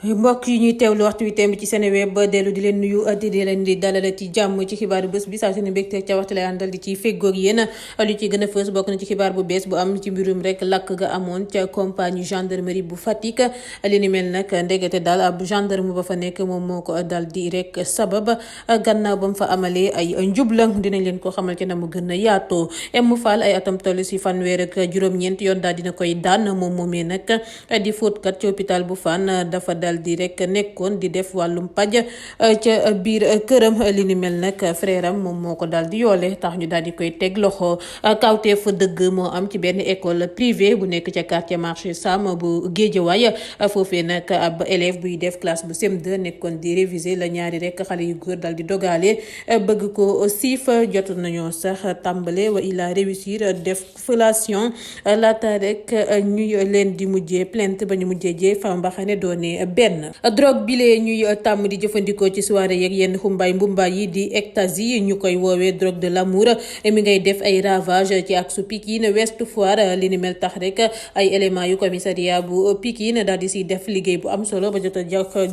mbokk yi ñuy teewlu waxtu wi temb ci Seneweb ba dellu di leen nuyu di leen di dalal ci jàmm ci xibaaru bés bi saa su ne mbégte ca waxtu lay àndal di ci feggoog yéen lu ci gën a fës bokk na ci xibaar bu bees bu am ci mbirum rek lakk ga amoon ca compagnie gendarmerie bu Fatick li ni mel nag ndegete daal ab gendarme ba fa nekk moom moo ko dal di rek sabab gannaaw ba mu fa amalee ay njublang dinañ leen ko xamal ci na mu gën a yaatoo M Fall ay atam toll si fanweer ak juróom-ñeent yoon daal dina koy daan moom moomee nag di fóotkat ci hôpital bu Fann dafa dal di rek nekkoon di def wàllum paj ca biir këram li ni mel nag frère am moom moo ko daal di yoole tax ñu daal di koy teg loxo kawteef dëgg moo am ci benn école privée bu nekk ca quartier marché Sam bu Guédiawaye foofee nag ab élève buy def classe bu CM2 nekkoon di réviser la ñaari rek xale yu góor daal di dogaale bëgg ko siif jot nañoo sax tàmbale wa il a réussir def fellation laata rek ñuy leen di mujjee plainte ba ñu mujjee jee fa mbaxane doone benn drogue bi lee ñuy tàmm di jëfandikoo ci soirée yeeg yenn xumbaay mbumbaay yi di ecstasy ñu koy woowee drogue de l'amour mi ngay def ay ravage ci ak su Pikine Ouest Foire li ni mel tax rek ay éléments yu commissariat bu Pikine daal di siy def liggéey bu am solo ba jot a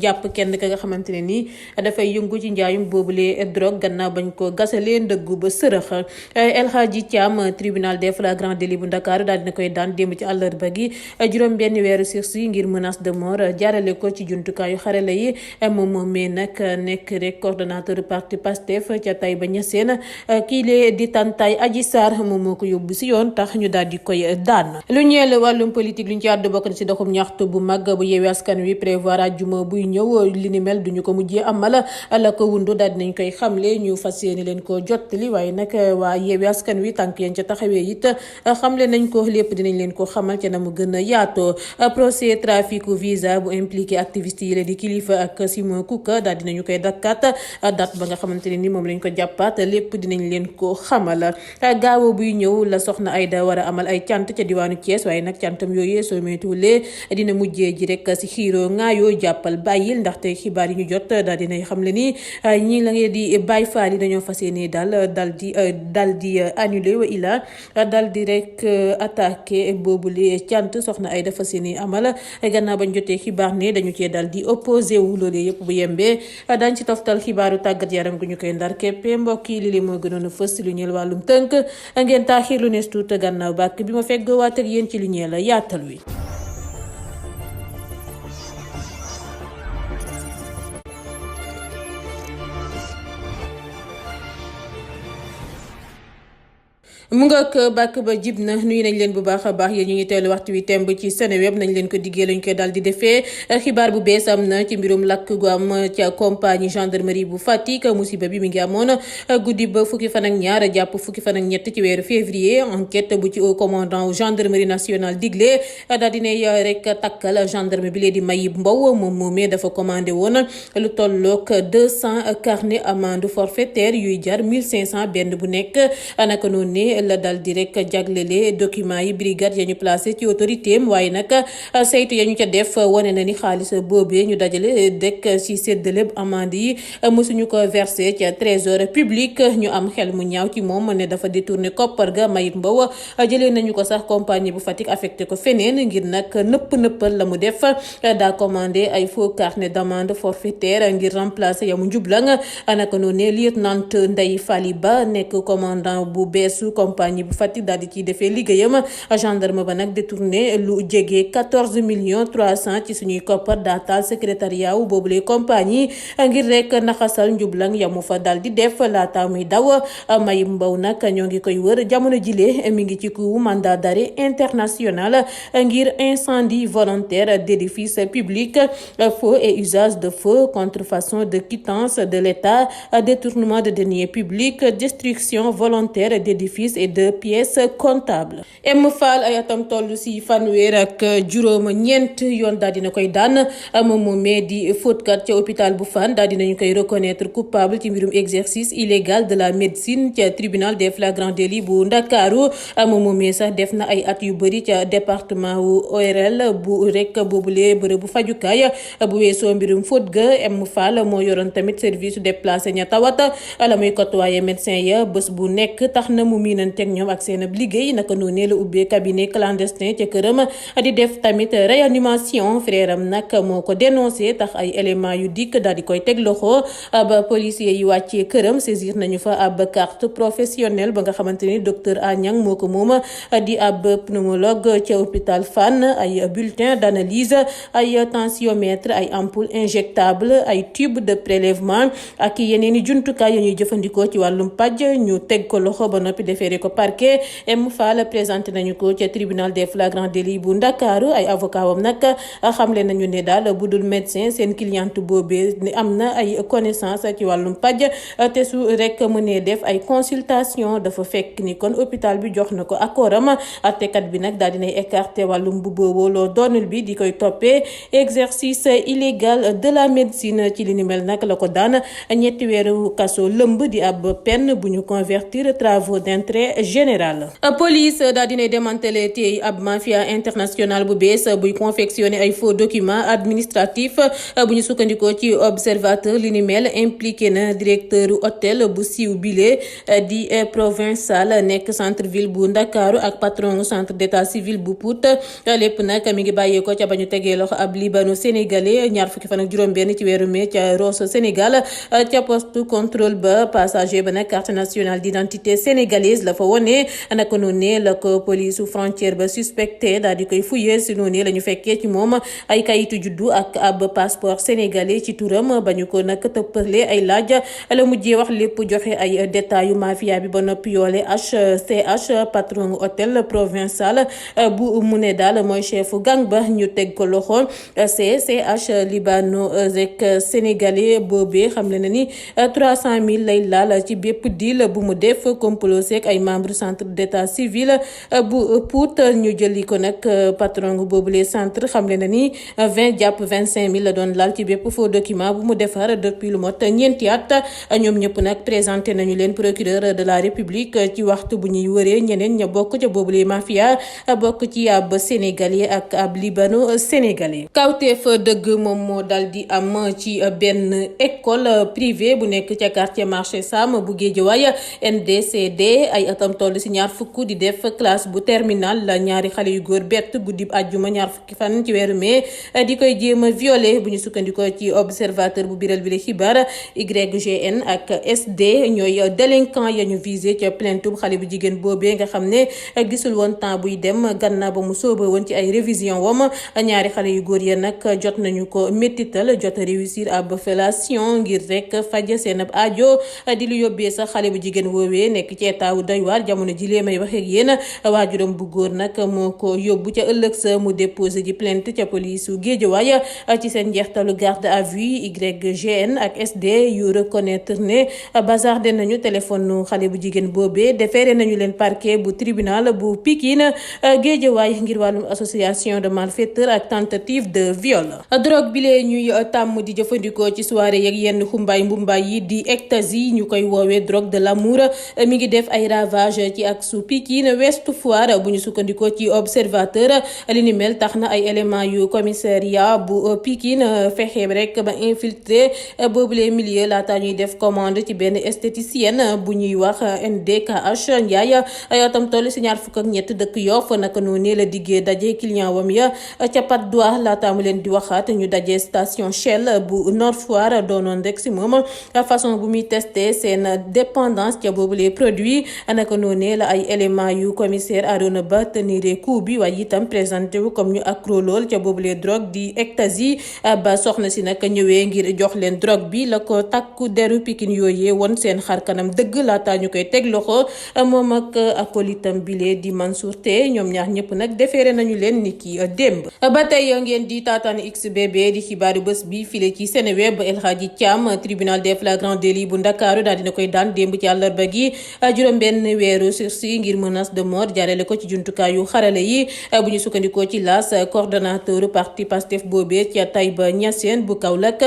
jàpp kenn ka nga xamante ne nii dafay yëngu ci njaayum boobule drogue gannaaw bañ ko gasalee ndëggu ba sërëx El Hadji Thiam tribunal des flagrants délits bu Ndakaaru daal dina koy daan démb ci àllarba gi juróom benn weeru sursis ngir menace de mort jaarale ko ci jumtukaayu xarala yi moom moomee nag nekk rek coordonnateur parti Pastef ca Taïba Niassène kii lee di tàntaay Adji Sarr moom moo ko yóbbu si yoon tax ñu daal di koy daan. lu ñeel wàllum politique lu ñu ci àddu bokk na si doxum ñaxtu bu mag bu Yewwi Askan Wi prévoir àjjuma buy ñëw li ni mel duñu ko mujjee amal la ko wundu daal dinañ koy xamle ñu fas yéene leen ko jottali waaye nag waa Yewwi Askan Wi tànk yeen ca taxawee it xamle nañ ko lépp dinañ leen ko xamal ca na mu gën a yaatoo procès trafic visa bu impliqué activiste yi la di Kilifeu ak Simon Cook daal dinañu koy dakkat date ba nga xamante ne ni moom lañ ko jàppaat lépp dinañ leen ko xamal gaawo buy ñëw la soxna Aïda war a amal ay cant ca diwaanu Thiès waaye nag cantam yooyee soo moytuwulee dina mujjee ji rek si xiiroo ngaayoo jàppal bàyyil ndaxte xibaar yi ñu jot daal dinay xam le ni ñi la ngeen di Baay Faal yi dañoo fas yéene dal di annulé wa ila dal di rek attaqué boobule cant soxna Aïda fas yéene amal gannaaw bañ jotee xibaar ne dañu cee dal di opposé wu loolee yëpp bu yembee dañ ci toftal xibaaru tàggat yaram gu ñu koy ndar képpe mbokk yi li moo gënoon a fës lu ñeel wàllum tënk ngeen taaxir lu nees tuut gannaaw bàkk bi ma fegg waat ak yéen ci lu ñeel yaatal wi. mu nga ak bàkk ba jib na nuyu nañ leen bu baax a baax yéen ñu ngi teelu waxtu wi temb ci Seneweb nañ leen ko diggee lañ koy daal di defee xibaar bu bees am na ci mbirum lakk gu am ca compagnie gendarmerie bu Fatick musiba bi mi ngi amoon guddi ba fukki fan ak ñaar jàpp fukki fan ak ñett ci weeru février enquête bu ci haut commandant gendarmerie nationale digle daal dinay rek takkal gendarme bi lee di Mayib Mbow moom moomee dafa commandé woon lu tolloog 200 carnet amende forfaitaire yuy jar 1500 benn bu nekk naka noonu ne la dal di rek jaglele document yi brigade ya ñu placé ci autorité am waaye nag saytu ya ñu ca def wane na ni xaalis boobee ñu dajale rek ci séddale amande yi mësuñu ko versé ca trésor public ñu am xel mu ñaaw ci moom ne dafa détourné koppar ga Mayib Mbow jëlee nañu ko sax compagnie bu Fatick affecté ko feneen ngir nag nëppal la mu def daa commandé ay faux carnet d'amende forfaitaire ngir remplacer ya mu njublang naka noonu ne lieutenant Ndeye Fally Ba nekk commandant bu beesu compagnie bu Fatick daal di ciy defee liggéeyam gendarme ba nag détourné lu jege 14 millions 300 ci suñuy koppar daatal secrétariat wu boobule compagnie ngir rek naxasal njublang yamu fa daal di def laata muy daw Mayib Mbow nag ñoo ngi koy wër jamono jile mi ngi ci ku mandat d'arrêt international ngir incendie volontaire d'édifice public faux et usage de faux contrefaçon de quittance de l'État détournement de deniers publics destruction volontaire d'édifices et de pièces comptables. M Fall ay atam toll si fanweer ak juróom ñeent yoon daal dina koy daan moom moomee di fóotkat ca hôpital bu Fann daal dinañu koy reconnaître coupable ci mbirum exercice illégal de la médecine ca tribunal des flagrants délits bu Ndakaaru moom moomee sax def na ay at yu bëri ca département wu ORL bu rek boobule bërëb bu fajukaay bu weesoo mbirum fóot ga M Fall moo yoroon tamit service déplacé ña tawat la muy côtoyer médecin ya bés bu nekk tax na mu miina jëflanteeg ñoom ak seen liggéey naka noonu la ubbee cabinet clandestin ca këram di def tamit réanimation frère am nag moo ko dénoncé tax ay éléments yu dikk daal di koy teg loxo ba policier yi wàccee këram saisir nañu fa ab carte professionnelle ba nga xamante ni docteur Agnang moo ko moom di ab pneumologue ca hôpital Fann ay bulletin d'analyse ay tensiomètre ay ampoule injectable ay tube de prélèvement ak yeneen i jumtukaay yu ñuy jëfandikoo ci wàllum paj ñu teg ko loxo ba noppi defeere ko parquet M Fall présenté nañu ko ca tribunal des flagrants délits bu Ndakaaru ay avocat wam nag xamle nañu ne daal bu dul médecin seen cliente boobee ne am na ay connaissance ci wàllum paj te su rek mënee def ay consultation dafa fekk ni kon hôpital bi jox na ko accord am attekat bi nag daal dinay écarté wàllum bu booboo loo doonul bi di koy toppee exercice illégal de la médecine ci li ni mel nag la ko daan 7 weeru kaso lëmb di ab peine bu ñu convertir travaux d'intérêt général. Police daal dinay démantelé tey ab mafia internationale bu bees buy confectionner ay faux documents administratifs bu ñu sukkandikoo ci observateur li ni mel impliqué na directeur hôtel bu siiw bile di Provençal nekk centre ville bu Ndakaaru ak patron centre d'état civil bu Pout lépp nag mi ngi bàyyeekoo ca ba ñu tegee loxo ab libano sénégalais ñaar fukki fan ak juróom-benn ci weeru mai ca Rosso Sénégal ca poste contrôle ba passager ba nag carte nationale d'identité sénégalaise la fa wone naka noonu la ko police frontière ba suspecté daal di koy fouillé si noonu la ñu fekkee ci moom ay kayitu juddu ak ab passeport sénégalais ci turam ba ñu ko nag tëppale ay laaj la mujjee wax lépp joxe ay détails yu mafia bi ba noppi yoole HCH patron hôtel Provençal bu mu ne daal mooy chef gang ba ñu teg ko loxo CCH libano rek sénégalais boobee xam le na ni 300 000 lay laal ci bépp deal bu mu def complot seek ay membre centre d'état civil bu Pout ñu jëli ko nag patron boobu les centre xam le na ni 20 jàpp 25 000 la doon laal ci bépp faux document bu mu defar depuis lu mot ñeenti at ñoom ñëpp nag présenté nañu leen procureur de la république ci waxtu bu ñuy wëree ñeneen ña bokk ca boobu les mafia bokk ci ab sénégalais ak ab libano sénégalais. kawteef dëgg moom moo dal di am ci benn école privée bu nekk ca quartier marché Sam bu Guédiawaye NDCD ay atam toll si ñaar fukk di def classe bu terminal la ñaari xale yu góor bett guddib àjjuma ñaar fukki fan ci weeru mai di koy jéem a violé bu ñu sukkandikoo ci observateur bu biral bi la xibaar YGN ak SD ñooy délinquant ya ñu visé ca plainte bu xale bu jigéen boobee nga xam ne gisul woon temps buy dem gannaaw ba mu sóoba woon ci ay révision wam ñaari xale yu góor ya nag jot nañu ko méttital jot a réussir ab fellation ngir rek faj seen ab aajo di lu yóbbee sax xale bu jigéen woowee nekk ci état wu doy waar jamono ji lee may wax ak yéen waajuram bu góor nag moo ko yóbbu ca ëllëg sa mu déposé ji plainte ca police wu Guédiawaye ci seen njeextalu garde à vue YGN ak SD yu reconnaître ne bazardé nañu téléphone xale bu jigéen boobee déféré nañu leen parquet bu tribunal bu Pikine Guédiawaye ngir wàllum association de malfaiteurs ak tentative de viol. drogue bi lee ñuy tàmm di jëfandikoo ci soirée yeeg yenn xumbaay mbumbaay yi di ecstasy ñu koy woowee drogue de l'amour mi ngi def ay ravage ci ak su Pikine Ouest Foire bu ñu sukkandikoo ci observateur li ni mel tax na ay éléments yu commissariat bu Pikine fexe rek ba infiltré boobule milieu laata ñuy def commande ci benn esthéticienne bu ñuy wax NDKH Ndiaye atam toll si ñaar fukk ak ñett dëkk Yoff naka noonu la diggee daje client wam ya ca Patte d'Oie laata mu leen di waxaat ñu daje station Shell bu Nord Foire doonoon rek si moom façon bu muy testé seen dépendance ca boobule produit naka noonu la ay éléments yu commissaire Arona Ba tenire coup bi waaye itam présenté wu comme ñu accro lool ca boobule drogue di ecstasy ba soxna si nag ñëwee ngir jox leen drogue bi la ko takku deru Pikine yooyee woon seen xar kanam dëgg laata ñu koy teg loxo moom ak akolitam bile di Mansour Té ñoom ñaar ñëpp nag déféré nañu leen ni ki démb. ba tey ngeen di taataan XBB di xibaaru bés bi file ci Seneweb El Hadji Thiam tribunal des flagrants délits bu Ndakaaru daal dina koy daan démb ci àllarba gi juróom-benn weeru sursis ngir menace de mort jaarale ko ci jumtukaayu xarale yi bu ñu sukkandikoo ci laas coordonnateur parti Pastef boobee ca Taïba Niassène bu Kaolack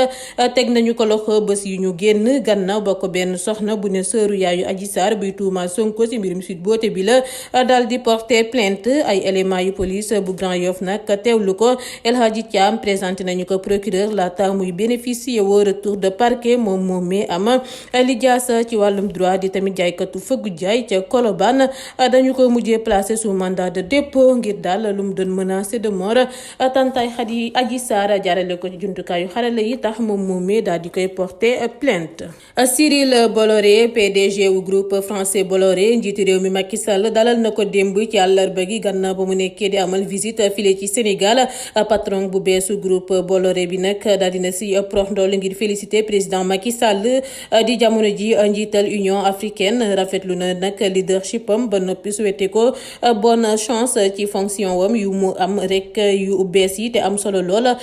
teg nañu ko loxo bés yu ñu génn gannaaw ba ko benn soxna bu ne sëru yaayu Adji Sarr buy tuuma Sonko si mbirum Sweet Beauté bi la daal di porter plainte ay éléments yu police bu Grand Yoff nag teewlu ko El Hadji Thiam présenté nañu ko procureur laata muy bénéficier woo retour de parquet moom moomee am lijaasa ci wàllum droit di tamit jaaykatu fëggu jaay Ndiaye ca Colobane dañu ko mujjee placé sous mandat de dépôt ngir daal lu mu doon menacé de mort tantaay Adji Sarr jaarale ko ci jumtukaayu xarala yi tax moom moomee daal di koy porté plainte. Cyril Bolloré PDG wu groupe français Bolloré njiitu réew mi Macky Sall dalal na ko démb ci àllarba gi gannaaw ba mu nekkee di amal visite file ci Sénégal patron bu beesu groupe Bolloré bi nag daal dina si prox ndool ngir féliciter président Macky Sall di jamono ji njiital Union africaine rafetlu na nag leadership am ba noppi souhaité ko bonne chance ci fonction wam yu mu am rek yu bees yi te am solo lool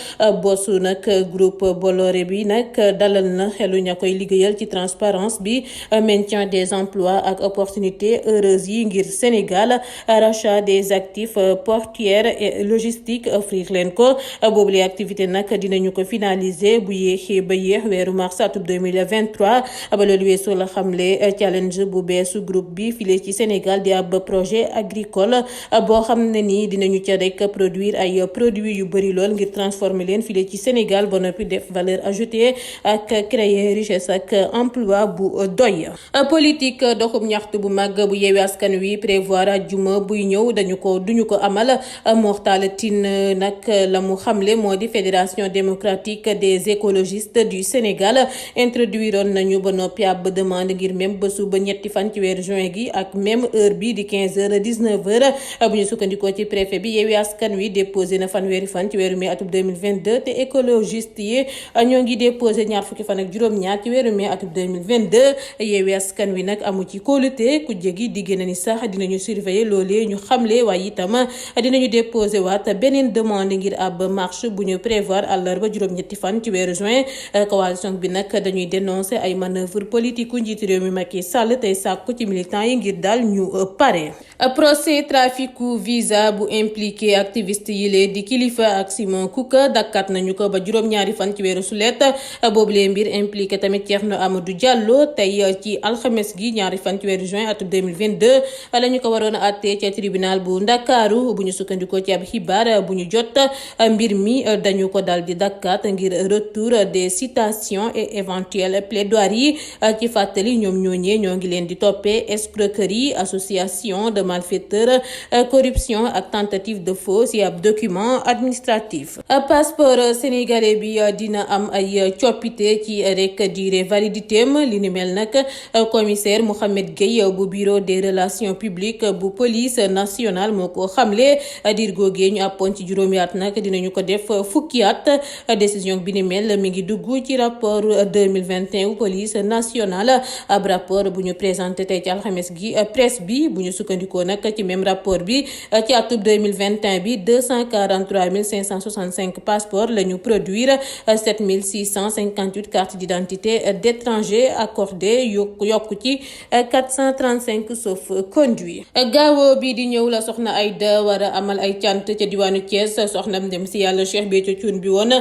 bossu nag groupe Bolloré bi nag dalal na xelu ña koy liggéeyal ci transparence bi maintien des emplois ak opportunités heureuses yi ngir Sénégal rachat des actifs portuaires et logistiques offrir leen ko boobu les activités nag dinañu ko finaliser bu yéexee ba yéex weeru mars atum 2023 ba loolu weesoo la xamle challenge bu beesu groupe bi file ci Sénégal di ab projet agricole boo xam ne nii dinañu ca rek produire ay produits yu bëri lool ngir transformer leen file ci Sénégal ba noppi def valeur ajoutée ak créer richesse ak emploi bu doy. Politique doxum ñaxtu bu mag bu Yewwi Askan Wi prévoir ajjuma buy ñëw duñu ko amal Mortal Tine nag la mu xamle moo di fédération démocratique des écologistes du Sénégal introduiroon nañu ba noppi ab demande ngir même bésu ba ñetti fan ci weeru juin gi ak même heure bi di 15h 19h bu ñu sukkandikoo ci préfet bi Yewwi Askan Wi déposé na fanweeri fan ci weeru mai atum 2022 te écologiste yi ñoo ngi déposé ñaar fukki fan ak juróom-ñaar ci weeru mai atum 2022 Yewwi Askan Wi nag amu ci kóolute ku jégi digg na ni sax dinañu surveiller loolee ñu xamle waaye itam dinañu déposé waat beneen demande ngir ab marche bu ñu prévoir àllarba juróom-ñetti fan ci weeru juin coalition bi nag dañuy dénoncer ay manœuvre politique u njiitu réew mi Macky Sall tey sàkku ci militants yi ngir daal ñu pare. Procès traficu visa bu impliqué activiste yi lee di Kilifeu ak Simon Cook dakkat nañu ko ba juróom-ñaari fan ci weeru sulet boobulee mbir impliqué tamit Thierno Amadou Diallo tey ci alxames gi ñaari fan ci weeru juin atum 2022 la ñu ko waroon a àttee ca tribunal bu Ndakaaru bu ñu sukkandikoo ci ab xibaar bu ñu jot mbir mi dañu ko dal di dakkat ngir retour des citations et éventuelles plaidoiries ci fàttali ñoom ñooñee ñoo ngi leen di toppee escroquerie association de malfaiteurs corruption ak tentative de faux ci ab document administratif. Passeport sénégalais bi dina am ay coppite ci rek durée validité am li ni mel nag commissaire Mohamed Gueye bu bureau des relations publiques bu police nationale moo ko xamle diir googee ñu àppoon ci juróomi at nag dinañu ko def fukki at décision bi ni mel mi ngi dugg ci rapport 2021 police nationale ab rapport bu ñu présenté tey ci alxames gi presse bi bu ñu sukkandikoo nag ci même rapport bi ci atub 2021 bi 243 565 passeports la ñu produire 7658 cartes d'identité d'étrangers accordées yokku ci 435 sauf conduit. Gaawo bi di ñëw la soxna Aïda war a amal ay cant ca diwaanu Thiès soxnam dem si yàlla Cheikh Béthio Thioune bi woon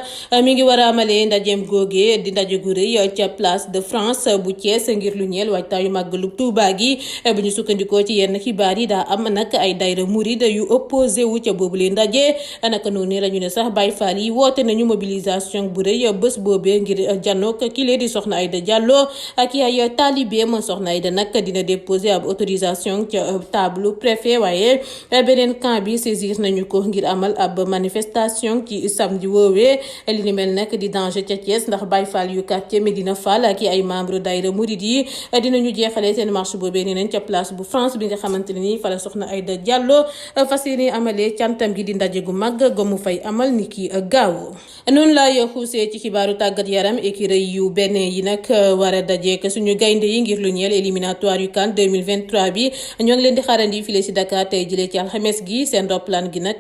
mi ngi war a amalee ndajeem googee di ndaje gu rëy ca place de France bu Thiès ngir lu ñeel waajtaayu màggalu Tuuba gi bu ñu sukkandikoo ci yenn xibaar yi daa am nag ay dayra murid yu opposé wu ca boobule ndaje naka noonu la ñu ne sax Baye Fall yi woote nañu mobilisation bu rëy bés boobee ngir janook kile di soxna Aïda Diallo ak ay taalibeem soxna Aïda nag dina déposer ab autorisation ca table préfet waaye beneen camp bi saisir nañu ko ngir amal ab manifestation ci samedi woowee li ni mel nag di danger ca Thiès ndax Baye Fall yu quartier Medina Fall ak ay membre daayira murid yi dinañu jeexalee seen marche boobee nee nañ ca place bu France bi nga xamante ne nii fa la soxna Aïda Diallo fas yéene amalee cantam gi di ndaje gu mag gomu fay amal ni ki gaaw noonu laay xuusee ci xibaaru tàggat yaram écurie yu benn yi nag war a dajeek suñu gaynde yi ngir lu ñeel éliminatoire yu CAN 2023 bi ñoo ngi leen di xaarandi file si Dakar tey jëlee ci alxames gi seen roplaan gi nag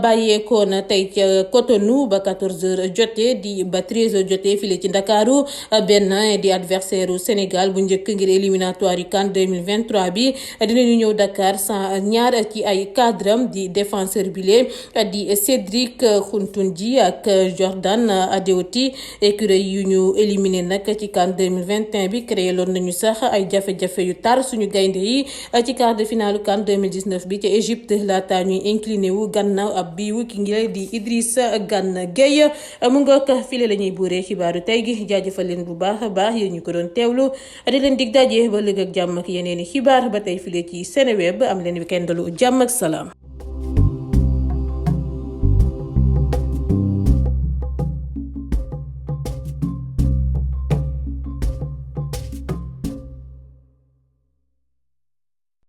bàyyeekoo na tey ca Cotonou ba 14h jotee di ba 13h jotee file ci Ndakaaru Benin di adversaire u Sénégal bu njëkk ngir éliminatoire yu CAN 2023 bi dinañu ñëw Dakar sans ñaar ci ay cadram di défenseur bile di Cédric Khountundji ak Jordan Adeoti écurie yu ñu éliminé nag ci CAN 2021 bi créé loon nañu sax ay jafe-jafe yu tar suñu gaynde yi ci quart de finale CAN 2019 bi ca Égypte laata ñuy incliné wu gannaaw ab biiwu ki ngi di Idrissa Gana Gueye mu ngoog file la ñuy buuree xibaaru tey gi jaajëfal leen bu baax a baax yéen ñu ko doon teewlu di leen dig daje ba léegi ak jàmm ak yéen yeneeni xibaar ba tey file ci Seneweb am leen weekend lu jàmm ak salaam.